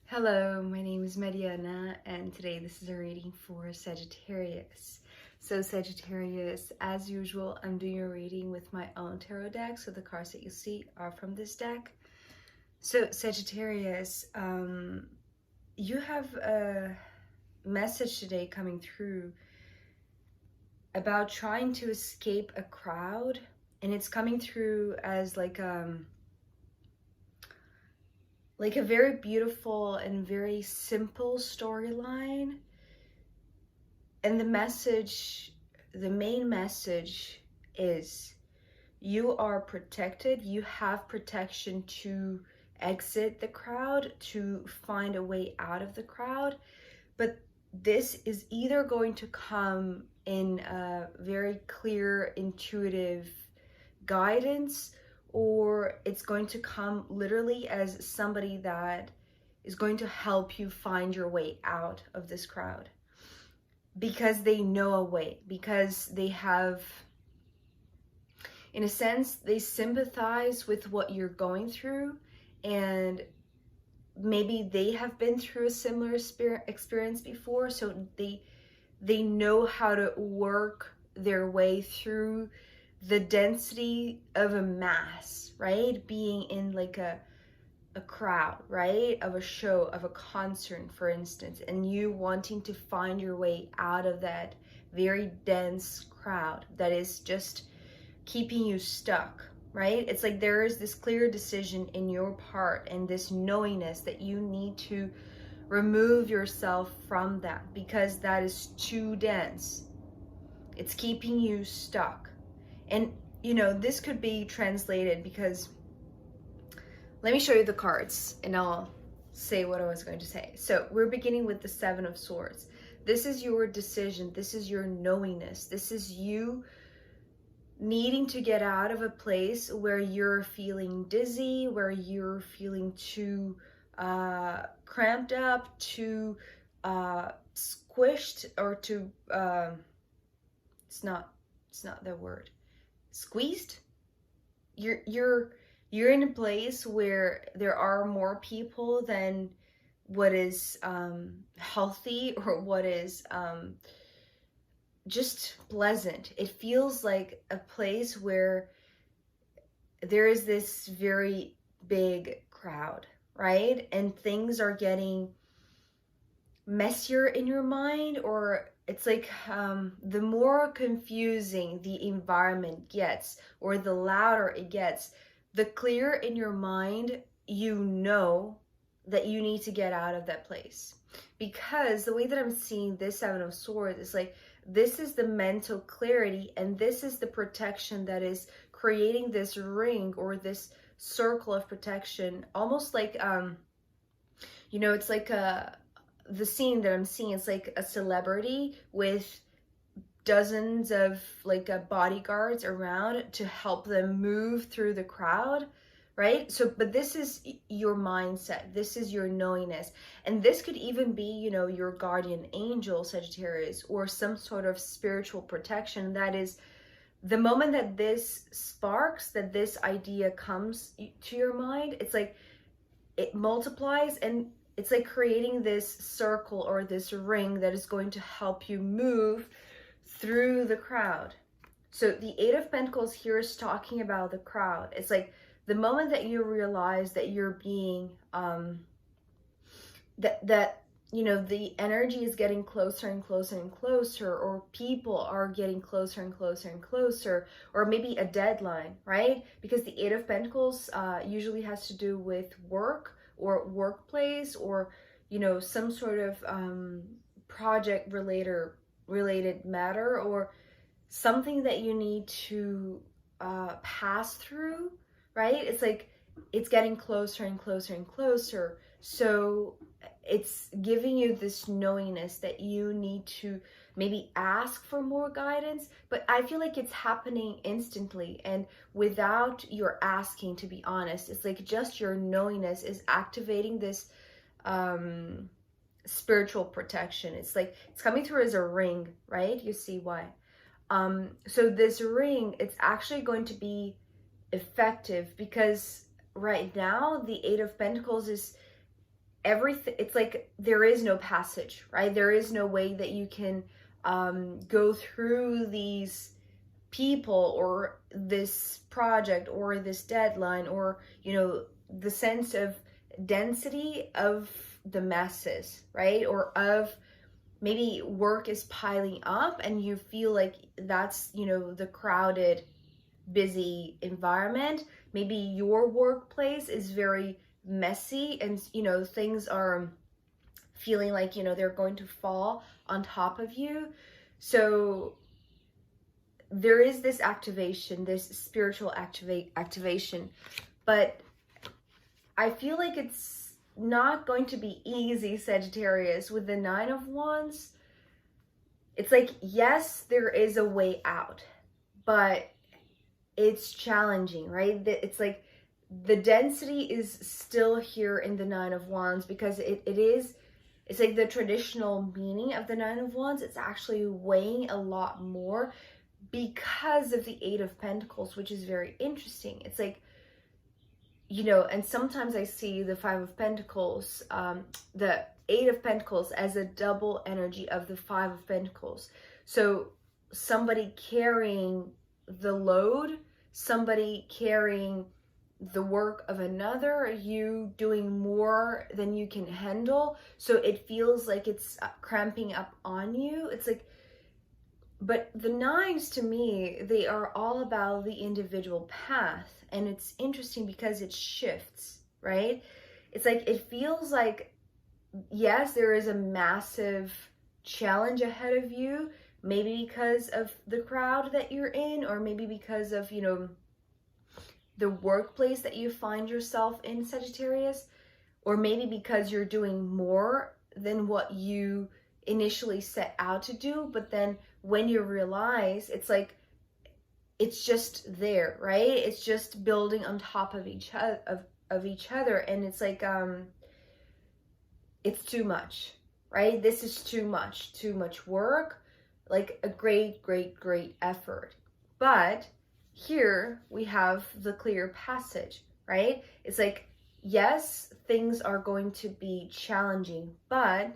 Hello, my name is Mariana, and today this is a reading for Sagittarius. So Sagittarius, as usual, I'm doing a reading with my own tarot deck, so the cards that you see are from this deck. So Sagittarius, you have a message today coming through about trying to escape a crowd, and it's coming through as like a very beautiful and very simple storyline. And the main message is you are protected. You have protection to exit the crowd, to find a way out of the crowd. But this is either going to come in a very clear, intuitive guidance, or it's going to come literally as somebody that is going to help you find your way out of this crowd, because they know a way, because they have, in a sense, they sympathize with what you're going through, and maybe they have been through a similar experience before, so they know how to work their way through the density of a mass, right? Being in like a crowd, right? Of a show, of a concert, for instance, and you wanting to find your way out of that very dense crowd that is just keeping you stuck, right? It's like there is this clear decision in your part and this knowingness that you need to remove yourself from that because that is too dense. It's keeping you stuck. And, you know, this could be translated because, let me show you the cards and I'll say what I was going to say. So we're beginning with the Seven of Swords. This is your decision. This is your knowingness. This is you needing to get out of a place where you're feeling dizzy, where you're feeling too cramped up, too squished, or too, it's not the word. Squeezed. You're in a place where there are more people than what is healthy or what is just pleasant. It feels like a place where there is this very big crowd, right? And things are getting messier in your mind, or it's like the more confusing the environment gets, or the louder it gets, the clearer in your mind you know that you need to get out of that place. Because the way that I'm seeing this Seven of Swords is like, this is the mental clarity, and this is the protection that is creating this ring or this circle of protection, almost like you know, it's like the scene that I'm seeing, it's like a celebrity with dozens of like bodyguards around to help them move through the crowd, right? So, but this is your mindset, this is your knowingness, and this could even be, you know, your guardian angel, Sagittarius, or some sort of spiritual protection. That is, the moment that this sparks, that this idea comes to your mind, it's like it multiplies, and it's like creating this circle or this ring that is going to help you move through the crowd. So the Eight of Pentacles here is talking about the crowd. It's like the moment that you realize that you're being that you know, the energy is getting closer and closer and closer, or people are getting closer and closer and closer, or maybe a deadline, right? Because the Eight of Pentacles usually has to do with work or workplace, or, you know, some sort of project related matter, or something that you need to pass through, right? It's like it's getting closer and closer and closer. So it's giving you this knowingness that you need to maybe ask for more guidance, but I feel like it's happening instantly and without your asking, to be honest. It's like just your knowingness is activating this spiritual protection. It's like it's coming through as a ring, right? You see why. So this ring, it's actually going to be effective because right now the Eight of Pentacles is everything, it's like there is no passage, right? There is no way that you can go through these people or this project or this deadline, or, you know, the sense of density of the masses, right? Or of maybe work is piling up and you feel like that's, you know, the crowded, busy environment. Maybe your workplace is very messy and, you know, things are feeling like, you know, they're going to fall on top of you. So there is this activation, this spiritual activation, but I feel like it's not going to be easy, Sagittarius. With the 9 of Wands, it's like, yes, there is a way out, but it's challenging, right? It's like the density is still here in the 9 of Wands, because it's like the traditional meaning of the 9 of Wands. It's actually weighing a lot more because of the 8 of Pentacles, which is very interesting. It's like, you know, and sometimes I see the 5 of Pentacles, the 8 of Pentacles as a double energy of the 5 of Pentacles. So somebody carrying the load, somebody carrying the work of another, you doing more than you can handle. So it feels like it's cramping up on you. It's like, but the 9s to me, they are all about the individual path. And it's interesting because it shifts, right? It's like, it feels like, yes, there is a massive challenge ahead of you, maybe because of the crowd that you're in, or maybe because of, you know, the workplace that you find yourself in, Sagittarius, or maybe because you're doing more than what you initially set out to do. But then when you realize, it's like, it's just there, right? It's just building on top of each other, and it's like, it's too much, right? This is too much work, like a great effort. But here we have the clear passage, right? It's like, yes, things are going to be challenging, but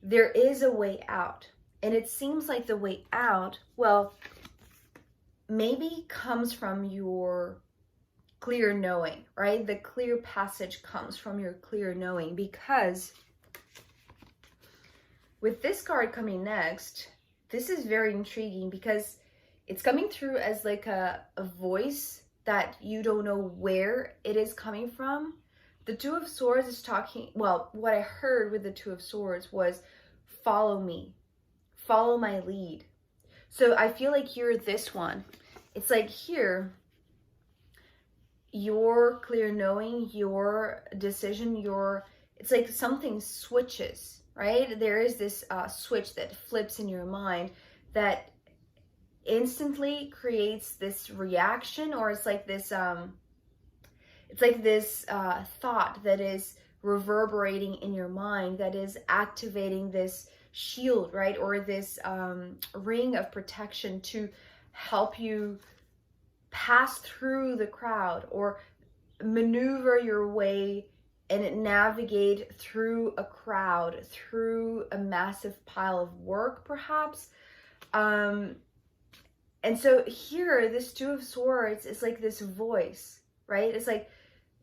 there is a way out. And it seems like the way out, well, maybe comes from your clear knowing, right? The clear passage comes from your clear knowing, because with this card coming next, this is very intriguing because it's coming through as like a voice that you don't know where it is coming from. The 2 of Swords is talking, well, what I heard with the 2 of Swords was, follow me, follow my lead. So I feel like you're this one. It's like here, your clear knowing, your decision, it's like something switches, right? There is this switch that flips in your mind that instantly creates this reaction, or it's like this thought that is reverberating in your mind, that is activating this shield, right? Or this ring of protection to help you pass through the crowd, or maneuver your way and navigate through a crowd, through a massive pile of work, perhaps. And so here, this 2 of Swords is like this voice, right? It's like,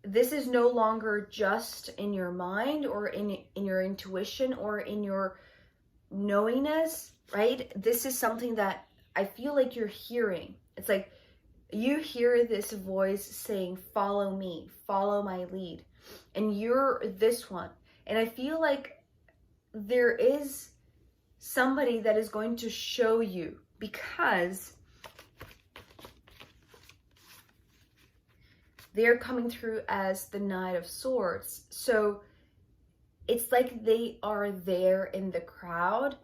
this is no longer just in your mind, or in your intuition, or in your knowingness, right? This is something that I feel like you're hearing. It's like you hear this voice saying, follow me, follow my lead. And you're this one. And I feel like there is somebody that is going to show you, because they're coming through as the Knight of Swords. So it's like they are there in the crowd,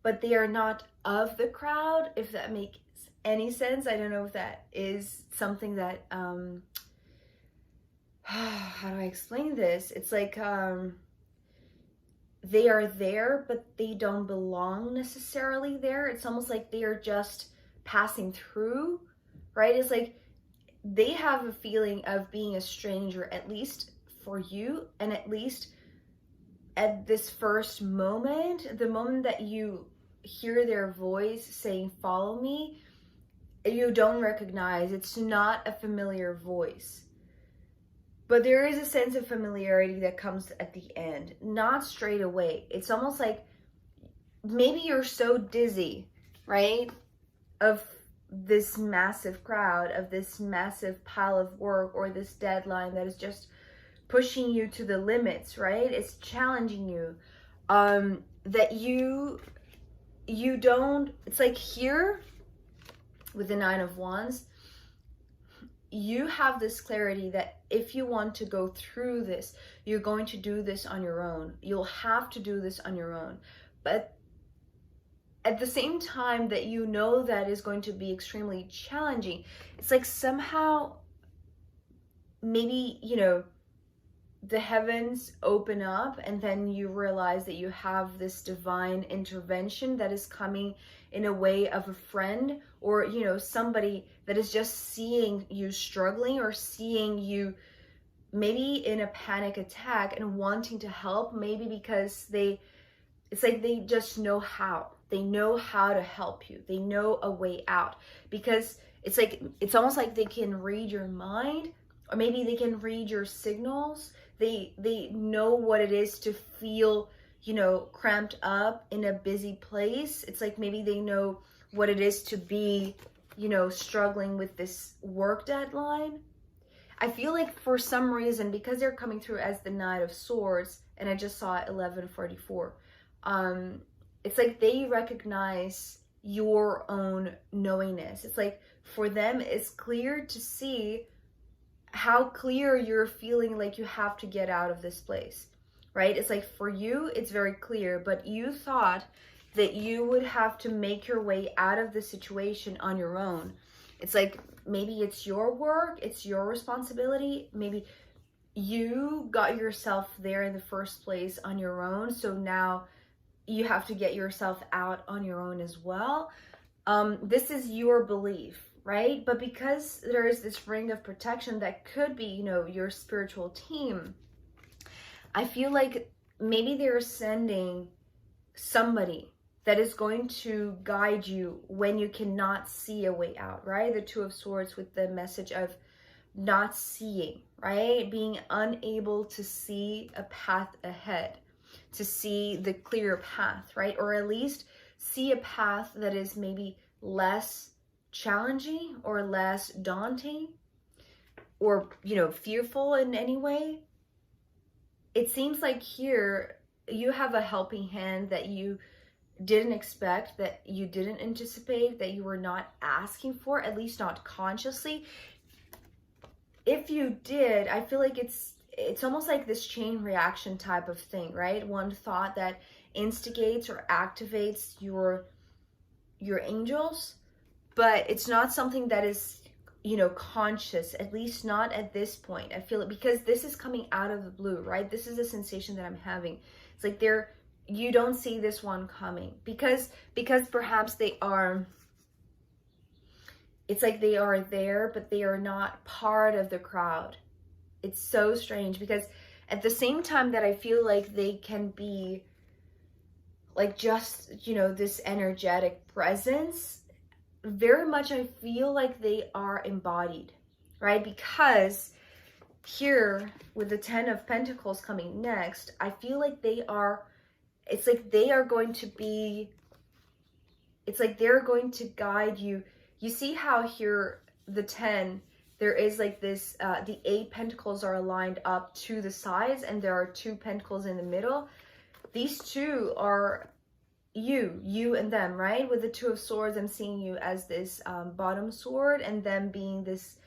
but they are not of the crowd, if that makes any sense. I don't know if that is something that, how do I explain this? It's like, they are there, but they don't belong necessarily there. It's almost like they are just passing through, right? It's like they have a feeling of being a stranger, at least for you, and at least at this first moment, the moment that you hear their voice saying, follow me, you don't recognize. It's not a familiar voice. But there is a sense of familiarity that comes at the end, not straight away. It's almost like maybe you're so dizzy, right, of this massive crowd, of this massive pile of work, or this deadline that is just pushing you to the limits, right? It's challenging you, that you don't, it's like here with the 9 of Wands, you have this clarity that if you want to go through this, you're going to do this on your own. You'll have to do this on your own. But at the same time that you know that is going to be extremely challenging, it's like somehow maybe, you know, the heavens open up and then you realize that you have this divine intervention that is coming in a way of a friend, or, you know, somebody that is just seeing you struggling, or seeing you maybe in a panic attack and wanting to help, maybe because it's like they just know how. They know how to help you. They know a way out, because it's like, it's almost like they can read your mind, or maybe they can read your signals. They know what it is to feel, you know, cramped up in a busy place. It's like maybe they know what it is to be, you know, struggling with this work deadline. I feel like for some reason, because they're coming through as the Knight of Swords, and I just saw 1144, it's like they recognize your own knowingness. It's like for them, it's clear to see how clear you're feeling like you have to get out of this place, right? It's like for you, it's very clear, but you thought that you would have to make your way out of the situation on your own. It's like maybe it's your work, it's your responsibility. Maybe you got yourself there in the first place on your own, so now you have to get yourself out on your own as well. This is your belief, right? But because there is this ring of protection that could be, you know, your spiritual team, I feel like maybe they're sending somebody that is going to guide you when you cannot see a way out, right? The 2 of Swords with the message of not seeing, right? Being unable to see a path ahead, to see the clear path, right? Or at least see a path that is maybe less challenging or less daunting, or, you know, fearful in any way. It seems like here you have a helping hand that you didn't expect, that you didn't anticipate, that you were not asking for, at least not consciously. If you did, I feel like it's almost like this chain reaction type of thing, right? One thought that instigates or activates your angels, but it's not something that is, you know, conscious, at least not at this point. I feel it because this is coming out of the blue, right? This is the sensation that I'm having. It's like you don't see this one coming, because perhaps they are, it's like they are there, but they are not part of the crowd. It's so strange, because at the same time that I feel like they can be like just, you know, this energetic presence, very much I feel like they are embodied, right? Because here with the 10 of Pentacles coming next, I feel like they are, it's like they are going to be, it's like they're going to guide you. You see how here the 10, there is like this, the 8 pentacles are aligned up to the sides, and there are 2 pentacles in the middle. These 2 are you and them, right? With the 2 of Swords, I'm seeing you as this bottom sword, and them being this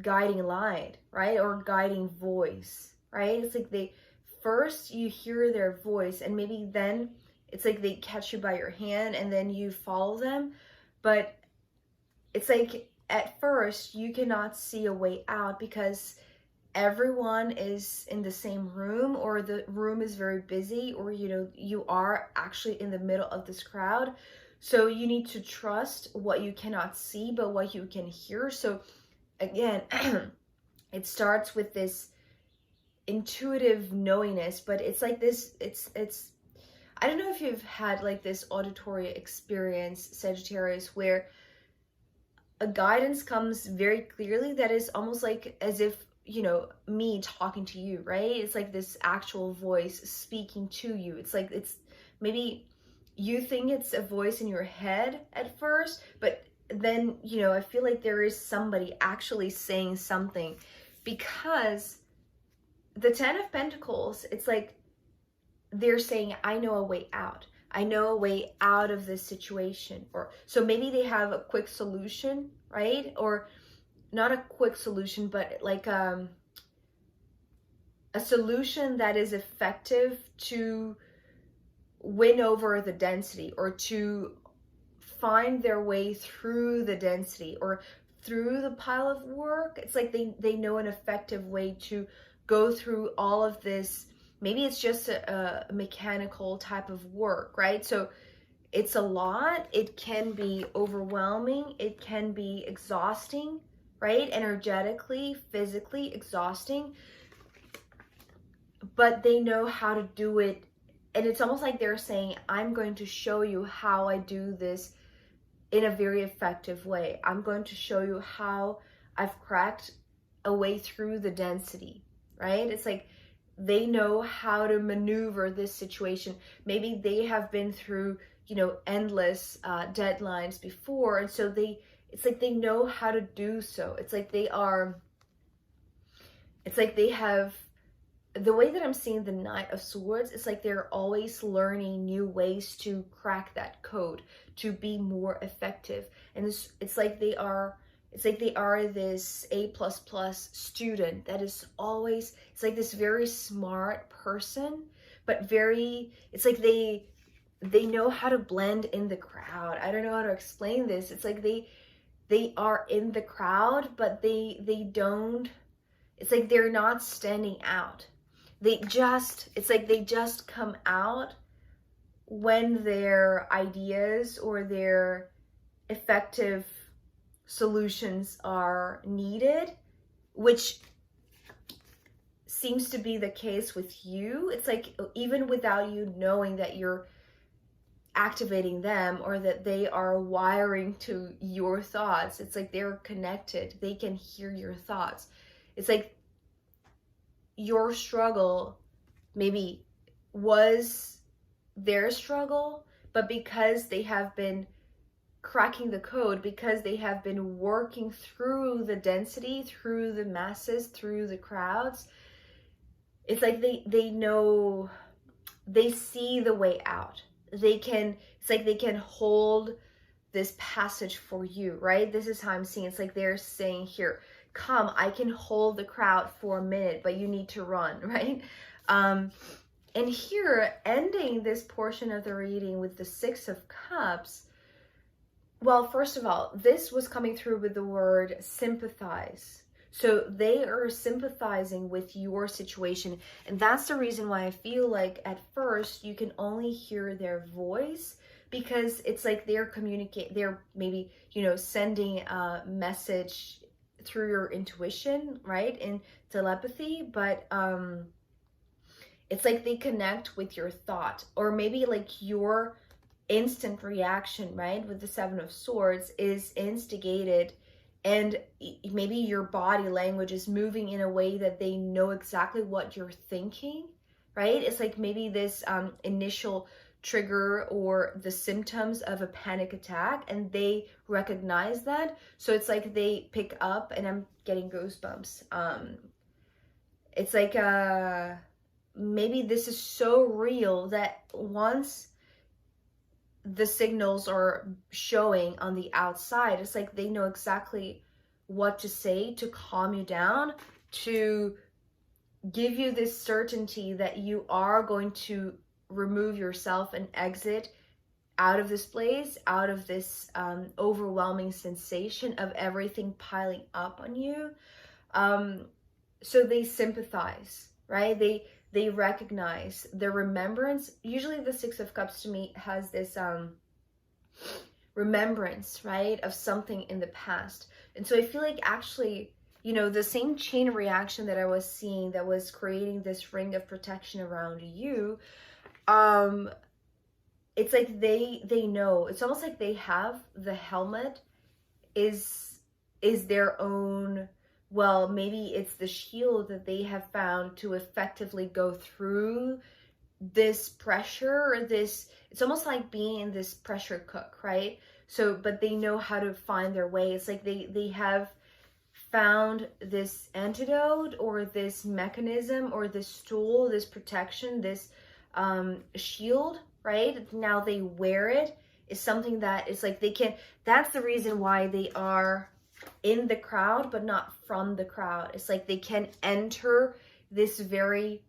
guiding light, right? Or guiding voice, right? It's like first you hear their voice, and maybe then it's like they catch you by your hand and then you follow them. But it's like at first you cannot see a way out, because everyone is in the same room, or the room is very busy, or, you know, you are actually in the middle of this crowd. So you need to trust what you cannot see, but what you can hear. So again, it starts with this intuitive knowingness, but it's like this, it's I don't know if you've had like this auditory experience, Sagittarius, where a guidance comes very clearly that is almost like as if, you know, me talking to you, right? It's like this actual voice speaking to you. It's like, it's maybe you think it's a voice in your head at first, but then, you know, I feel like there is somebody actually saying something, because the 10 of Pentacles, it's like they're saying, I know a way out. I know a way out of this situation. Or so maybe they have a quick solution, right? Or not a quick solution, but like a solution that is effective to win over the density, or to find their way through the density or through the pile of work. It's like they know an effective way to go through all of this. Maybe it's just a mechanical type of work, right? So it's a lot. It can be overwhelming. It can be exhausting, right? Energetically, physically exhausting. But they know how to do it. And it's almost like they're saying, I'm going to show you how I do this in a very effective way. I'm going to show you how I've cracked a way through the density, right? It's like they know how to maneuver this situation. Maybe they have been through, you know, endless deadlines before. And so it's like they know how to do so. It's like they have, the way that I'm seeing the Knight of Swords, it's like they're always learning new ways to crack that code, to be more effective. And it's like they are this A++ student that is always, it's like this very smart person, but it's like they know how to blend in the crowd. I don't know how to explain this. It's like they are in the crowd, but they don't, it's like they're not standing out. It's like they just come out when their ideas or their effective solutions are needed, which seems to be the case with you. It's like even without you knowing that you're activating them or that they are wiring to your thoughts, it's like they're connected. They can hear your thoughts. It's like your struggle maybe was their struggle, but because they have been cracking the code, because they have been working through the density, through the masses, through the crowds, it's like they know, they see the way out. It's like they can hold this passage for you, right? This is how I'm seeing. It's like they're saying, here, come, I can hold the crowd for a minute, but you need to run, right? And here, ending this portion of the reading with the Six of Cups, well, first of all, this was coming through with the word sympathize. So they are sympathizing with your situation. And that's the reason why I feel like at first you can only hear their voice, because it's like they're maybe, you know, sending a message through your intuition, right? In telepathy, but it's like they connect with your thought, or maybe like your instant reaction, right? With the Seven of Swords is instigated, and maybe your body language is moving in a way that they know exactly what you're thinking, right? It's like maybe this initial trigger or the symptoms of a panic attack, and they recognize that. So it's like they pick up, and I'm getting goosebumps. It's like maybe this is so real that once the signals are showing on the outside, it's like they know exactly what to say to calm you down, to give you this certainty that you are going to remove yourself and exit out of this place, out of this overwhelming sensation of everything piling up on you. So they sympathize, right? They recognize the remembrance. Usually the Six of Cups to me has this remembrance, right, of something in the past. And so I feel like actually you know, the same chain reaction that I was seeing that was creating this ring of protection around you. It's like they know. It's almost like they have the helmet is their own, well, maybe it's the shield that they have found to effectively go through this pressure, this, it's almost like being in this pressure cook, right? So, but they know how to find their way. It's like they have found this antidote or this mechanism or this tool, this protection, this shield, right? Now they wear it. Is something that is like they can, that's the reason why they are in the crowd but not from the crowd. It's like they can enter this very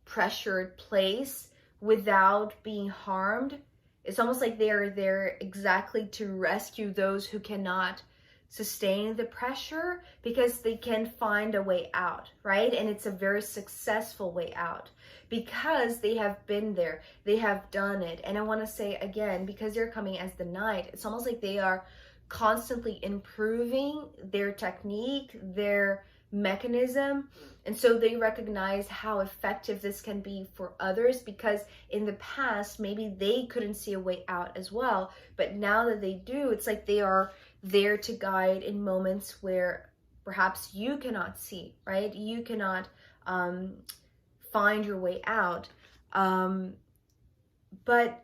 pressured place without being harmed. It's almost like they're there exactly to rescue those who cannot sustain the pressure, because they can find a way out, right? And it's a very successful way out because they have been there, they have done it. And I want to say again, because they're coming as the Knight, it's almost like they are constantly improving their technique, their mechanism. And so they recognize how effective this can be for others, because in the past maybe they couldn't see a way out as well, but now that they do, it's like they are there to guide in moments where perhaps you cannot see, right? You cannot find your way out. But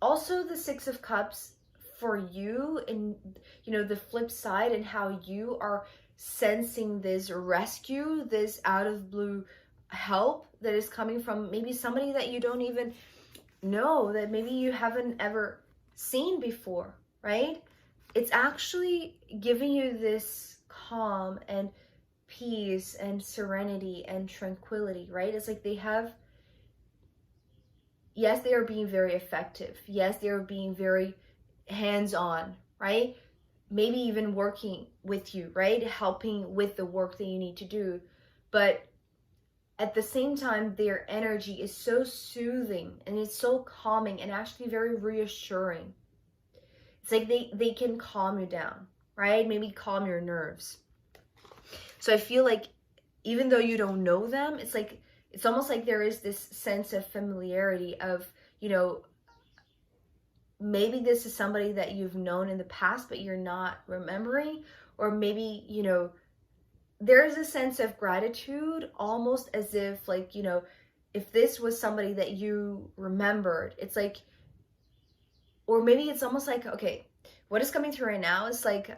also the Six of Cups for you, and you know, the flip side, and how you are sensing this rescue, this out of blue help that is coming from maybe somebody that you don't even know, that maybe you haven't ever seen before, right? It's actually giving you this calm and peace and serenity and tranquility, right? It's like they have, yes, they are being very effective. Yes, they are being very hands-on, right? Maybe even working with you, right? Helping with the work that you need to do. But at the same time, their energy is so soothing and it's so calming and actually very reassuring. It's like they can calm you down, right? Maybe calm your nerves. So I feel like even though you don't know them, it's like, it's almost like there is this sense of familiarity of, you know, maybe this is somebody that you've known in the past, but you're not remembering. Or maybe, you know, there's a sense of gratitude, almost as if like, you know, if this was somebody that you remembered, it's like, or maybe it's almost like, okay, what is coming through right now is like,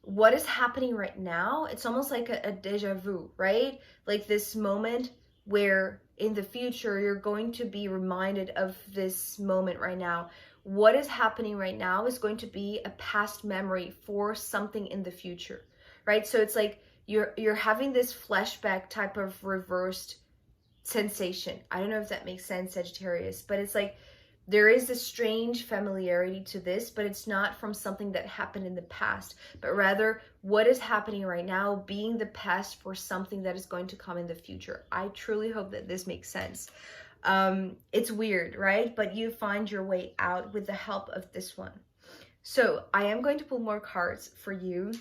what is happening right now? It's almost like a deja vu, right? Like this moment where in the future, you're going to be reminded of this moment right now. What is happening right now is going to be a past memory for something in the future, right? So it's like you're having this flashback type of reversed sensation. I don't know if that makes sense, Sagittarius, but it's like there is this strange familiarity to this, but it's not from something that happened in the past, but rather what is happening right now being the past for something that is going to come in the future. I truly hope that this makes sense. It's weird, right? But you find your way out with the help of this one. So I am going to pull more cards for you.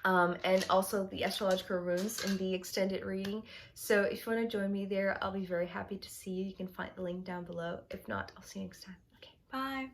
And also the astrological runes in the extended reading. So if you want to join me there, I'll be very happy to see you. You can find the link down below. If not, I'll see you next time. Okay, bye.